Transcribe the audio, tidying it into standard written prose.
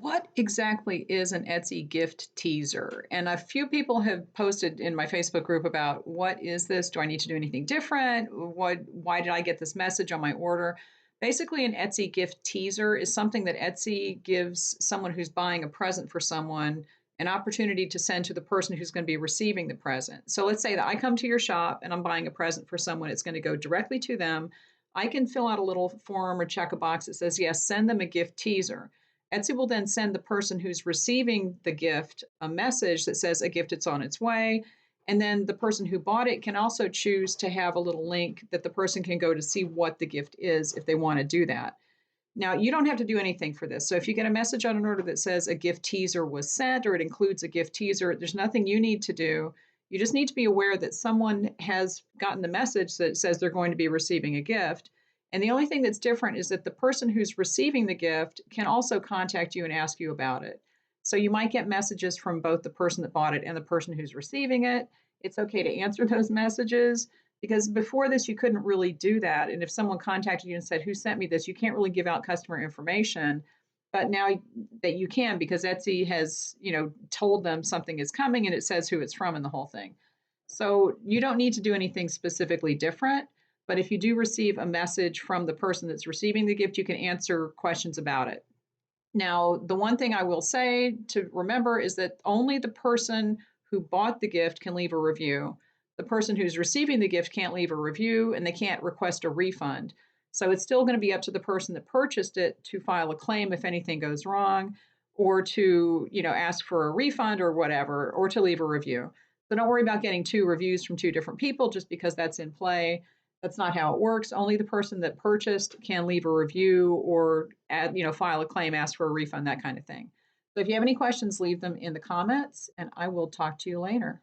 What exactly is an Etsy gift teaser? And a few people have posted in my Facebook group about what is this? Do I need to do anything different? Why did I get this message on my order? Basically, an Etsy gift teaser is something that Etsy gives someone who's buying a present for someone an opportunity to send to the person who's going to be receiving the present. So let's say that I come to your shop and I'm buying a present for someone, it's going to go directly to them. I can fill out a little form or check a box that says, yes, send them a gift teaser. Etsy will then send the person who's receiving the gift a message that says a gift is on its way. And then the person who bought it can also choose to have a little link that the person can go to see what the gift is if they want to do that. Now, you don't have to do anything for this. So if you get a message on an order that says a gift teaser was sent or it includes a gift teaser, there's nothing you need to do. You just need to be aware that someone has gotten the message that says they're going to be receiving a gift. And the only thing that's different is that the person who's receiving the gift can also contact you and ask you about it. So you might get messages from both the person that bought it and the person who's receiving it. It's okay to answer those messages because before this you couldn't really do that, and if someone contacted you and said, who sent me this, you can't really give out customer information. But now that you can, because Etsy has told them something is coming and it says who it's from and the whole thing. So you don't need to do anything specifically different, but if you do receive a message from the person that's receiving the gift, you can answer questions about it. Now, the one thing I will say to remember is that only the person who bought the gift can leave a review. The person who's receiving the gift can't leave a review and they can't request a refund. So it's still going to be up to the person that purchased it to file a claim if anything goes wrong, or to, ask for a refund or whatever, or to leave a review. So don't worry about getting two reviews from two different people just because that's in play. That's not how it works. Only the person that purchased can leave a review or file a claim, ask for a refund, that kind of thing. So if you have any questions, leave them in the comments and I will talk to you later.